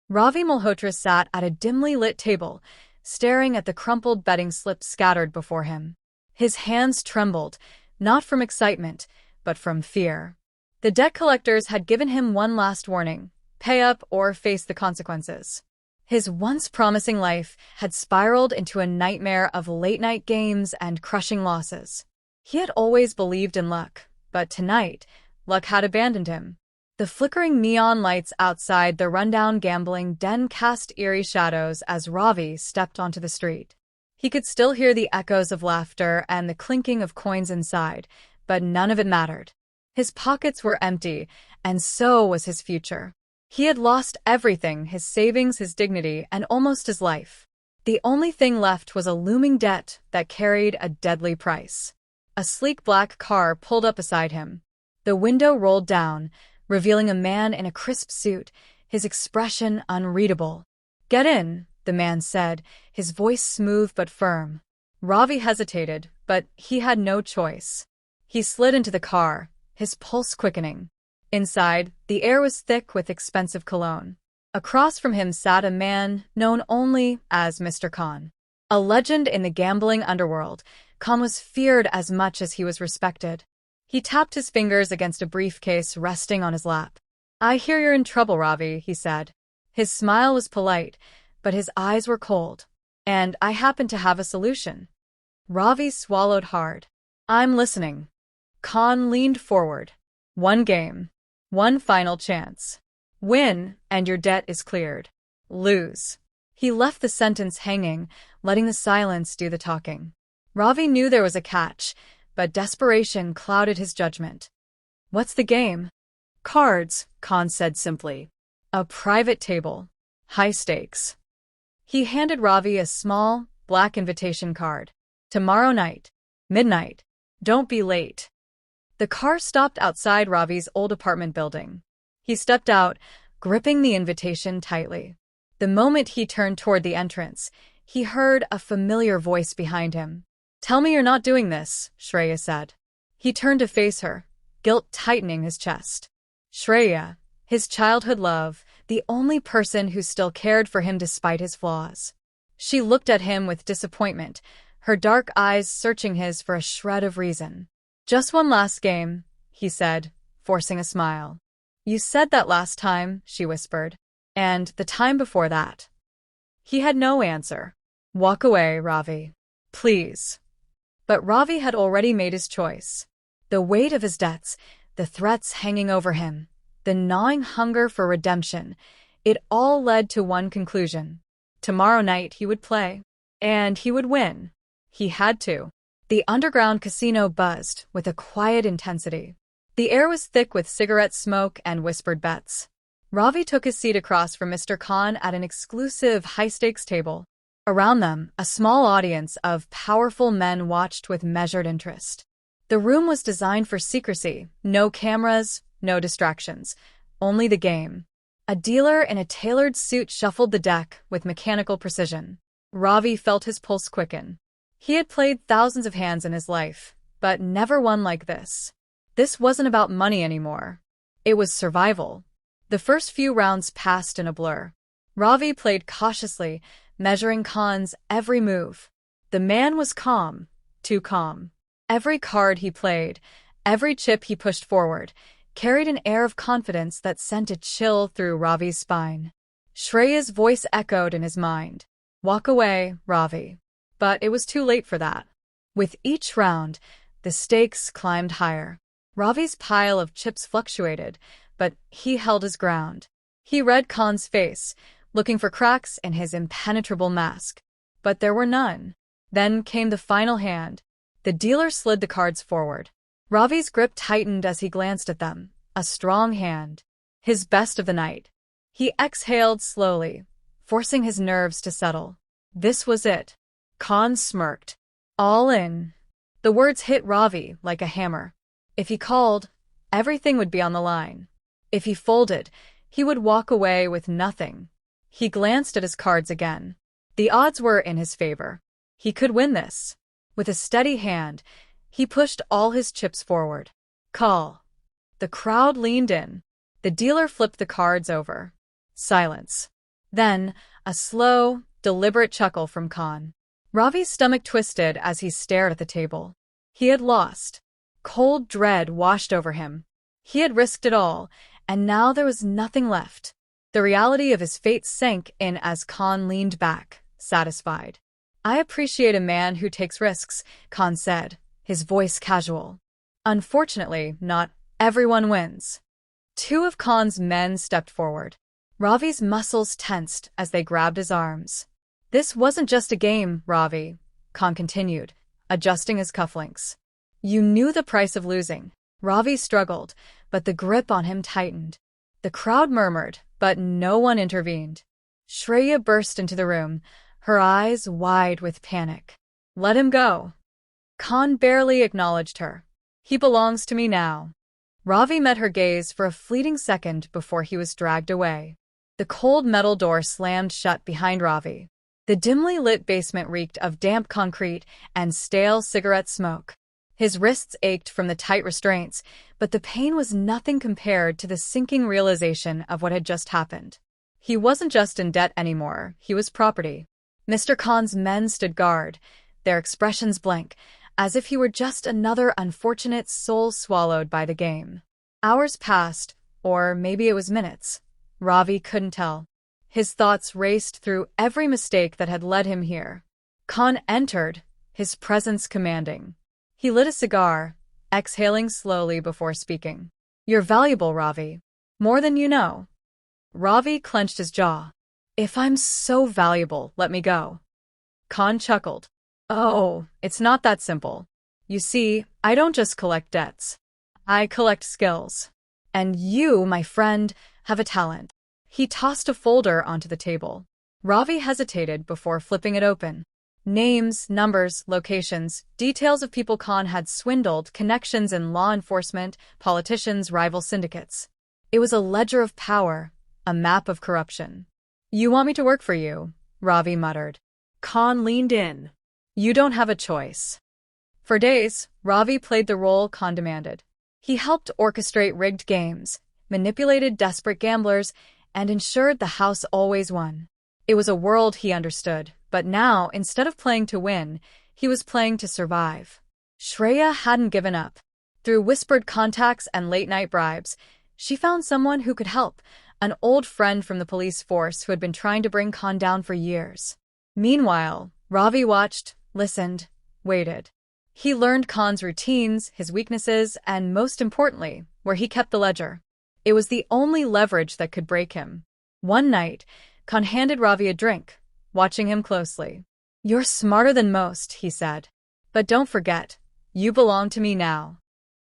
Ravi Malhotra sat at a dimly lit table, staring at the crumpled betting slips scattered before him. His hands trembled, not from excitement, but from fear. The debt collectors had given him one last warning: pay up or face the consequences. His once promising life had spiraled into a nightmare of late-night games and crushing losses. He had always believed in luck, but tonight, luck had abandoned him. The flickering neon lights outside the rundown gambling den cast eerie shadows as Ravi stepped onto the street. He could still hear the echoes of laughter and the clinking of coins inside, but none of it mattered. His pockets were empty, and so was his future. He had lost everything: his savings, his dignity, and almost his life. The only thing left was a looming debt that carried a deadly price. A sleek black car pulled up beside him. The window rolled down, revealing a man in a crisp suit, his expression unreadable. "Get in," the man said, his voice smooth but firm. Ravi hesitated, but he had no choice. He slid into the car, his pulse quickening. Inside, the air was thick with expensive cologne. Across from him sat a man known only as Mr. Khan. A legend in the gambling underworld, Khan was feared as much as he was respected. He tapped his fingers against a briefcase resting on his lap. "I hear you're in trouble, Ravi," he said. His smile was polite, but his eyes were cold. "And I happen to have a solution." Ravi swallowed hard. "I'm listening." Khan leaned forward. "One game. One final chance. Win, and your debt is cleared. Lose." He left the sentence hanging, letting the silence do the talking. Ravi knew there was a catch, but desperation clouded his judgment. "What's the game?" "Cards," Khan said simply. "A private table. High stakes." He handed Ravi a small, black invitation card. "Tomorrow night. Midnight. Don't be late." The car stopped outside Ravi's old apartment building. He stepped out, gripping the invitation tightly. The moment he turned toward the entrance, he heard a familiar voice behind him. "Tell me you're not doing this," Shreya said. He turned to face her, guilt tightening his chest. Shreya, his childhood love, the only person who still cared for him despite his flaws. She looked at him with disappointment, her dark eyes searching his for a shred of reason. "Just one last game," he said, forcing a smile. "You said that last time," she whispered. "And the time before that." He had no answer. "Walk away, Ravi. Please." But Ravi had already made his choice. The weight of his debts, the threats hanging over him, the gnawing hunger for redemption, it all led to one conclusion. Tomorrow night he would play. And he would win. He had to. The underground casino buzzed with a quiet intensity. The air was thick with cigarette smoke and whispered bets. Ravi took his seat across from Mr. Khan at an exclusive high-stakes table. Around them, a small audience of powerful men watched with measured interest. The room was designed for secrecy, no cameras, no distractions, only the game. A dealer in a tailored suit shuffled the deck with mechanical precision. Ravi felt his pulse quicken. He had played thousands of hands in his life, but never one like this. This wasn't about money anymore. It was survival. The first few rounds passed in a blur. Ravi played cautiously, measuring Khan's every move. The man was calm, too calm. Every card he played, every chip he pushed forward, carried an air of confidence that sent a chill through Ravi's spine. Shreya's voice echoed in his mind. "Walk away, Ravi." But it was too late for that. With each round, the stakes climbed higher. Ravi's pile of chips fluctuated, but he held his ground. He read Khan's face, looking for cracks in his impenetrable mask. But there were none. Then came the final hand. The dealer slid the cards forward. Ravi's grip tightened as he glanced at them. A strong hand. His best of the night. He exhaled slowly, forcing his nerves to settle. This was it. Khan smirked. "All in." The words hit Ravi like a hammer. If he called, everything would be on the line. If he folded, he would walk away with nothing. He glanced at his cards again. The odds were in his favor. He could win this. With a steady hand, he pushed all his chips forward. "Call." The crowd leaned in. The dealer flipped the cards over. Silence. Then, a slow, deliberate chuckle from Khan. Ravi's stomach twisted as he stared at the table. He had lost. Cold dread washed over him. He had risked it all, and now there was nothing left. The reality of his fate sank in as Khan leaned back, satisfied. "I appreciate a man who takes risks," Khan said, his voice casual. "Unfortunately, not everyone wins." Two of Khan's men stepped forward. Ravi's muscles tensed as they grabbed his arms. "This wasn't just a game, Ravi," Khan continued, adjusting his cufflinks. "You knew the price of losing." Ravi struggled, but the grip on him tightened. The crowd murmured, but no one intervened. Shreya burst into the room, her eyes wide with panic. "Let him go." Khan barely acknowledged her. "He belongs to me now." Ravi met her gaze for a fleeting second before he was dragged away. The cold metal door slammed shut behind Ravi. The dimly lit basement reeked of damp concrete and stale cigarette smoke. His wrists ached from the tight restraints, but the pain was nothing compared to the sinking realization of what had just happened. He wasn't just in debt anymore, he was property. Mr. Khan's men stood guard, their expressions blank, as if he were just another unfortunate soul swallowed by the game. Hours passed, or maybe it was minutes. Ravi couldn't tell. His thoughts raced through every mistake that had led him here. Khan entered, his presence commanding. He lit a cigar, exhaling slowly before speaking. "You're valuable, Ravi. More than you know." Ravi clenched his jaw. "If I'm so valuable, let me go." Khan chuckled. "Oh, it's not that simple. You see, I don't just collect debts. I collect skills. And you, my friend, have a talent." He tossed a folder onto the table. Ravi hesitated before flipping it open. Names, numbers, locations, details of people Khan had swindled, connections in law enforcement, politicians, rival syndicates. It was a ledger of power, a map of corruption. "You want me to work for you?" Ravi muttered. Khan leaned in. "You don't have a choice." For days, Ravi played the role Khan demanded. He helped orchestrate rigged games, manipulated desperate gamblers, and ensured the house always won. It was a world he understood, but now, instead of playing to win, he was playing to survive. Shreya hadn't given up. Through whispered contacts and late-night bribes, she found someone who could help, an old friend from the police force who had been trying to bring Khan down for years. Meanwhile, Ravi watched, listened, waited. He learned Khan's routines, his weaknesses, and most importantly, where he kept the ledger. It was the only leverage that could break him. One night, Khan handed Ravi a drink, watching him closely. "You're smarter than most," he said. "But don't forget, you belong to me now."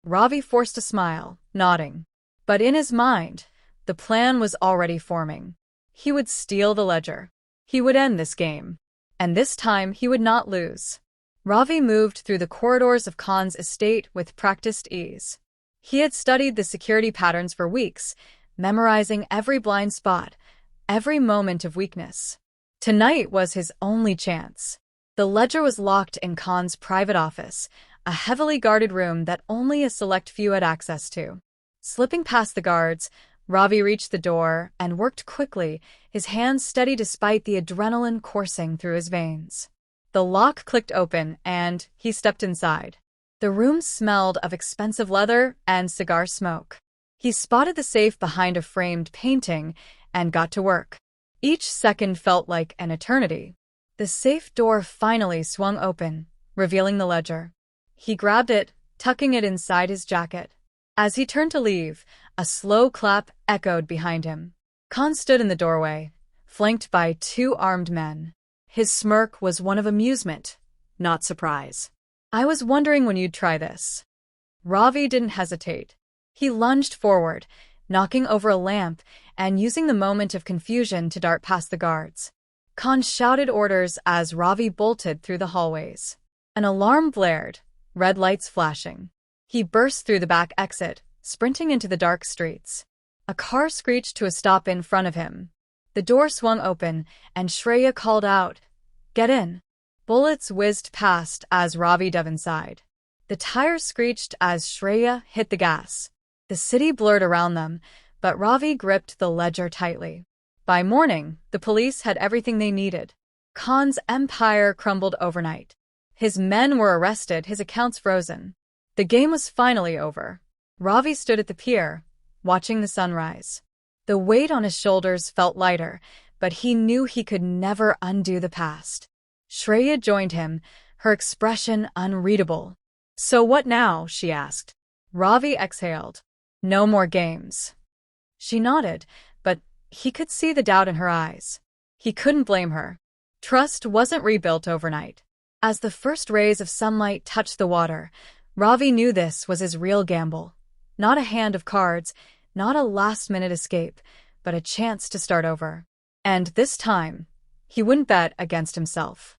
Ravi forced a smile, nodding. But in his mind, the plan was already forming. He would steal the ledger. He would end this game. And this time he would not lose. Ravi moved through the corridors of Khan's estate with practiced ease. He had studied the security patterns for weeks, memorizing every blind spot, every moment of weakness. Tonight was his only chance. The ledger was locked in Khan's private office, a heavily guarded room that only a select few had access to. Slipping past the guards, Ravi reached the door and worked quickly, his hands steady despite the adrenaline coursing through his veins. The lock clicked open and he stepped inside. The room smelled of expensive leather and cigar smoke. He spotted the safe behind a framed painting and got to work. Each second felt like an eternity. The safe door finally swung open, revealing the ledger. He grabbed it, tucking it inside his jacket. As he turned to leave, a slow clap echoed behind him. Khan stood in the doorway, flanked by two armed men. His smirk was one of amusement, not surprise. "I was wondering when you'd try this." Ravi didn't hesitate. He lunged forward, knocking over a lamp and using the moment of confusion to dart past the guards. Khan shouted orders as Ravi bolted through the hallways. An alarm blared, red lights flashing. He burst through the back exit, sprinting into the dark streets. A car screeched to a stop in front of him. The door swung open, and Shreya called out, "Get in." Bullets whizzed past as Ravi dove inside. The tires screeched as Shreya hit the gas. The city blurred around them, but Ravi gripped the ledger tightly. By morning, the police had everything they needed. Khan's empire crumbled overnight. His men were arrested, his accounts frozen. The game was finally over. Ravi stood at the pier, watching the sunrise. The weight on his shoulders felt lighter, but he knew he could never undo the past. Shreya joined him, her expression unreadable. "So what now?" she asked. Ravi exhaled. "No more games." She nodded, but he could see the doubt in her eyes. He couldn't blame her. Trust wasn't rebuilt overnight. As the first rays of sunlight touched the water, Ravi knew this was his real gamble. Not a hand of cards, not a last-minute escape, but a chance to start over. And this time, he wouldn't bet against himself.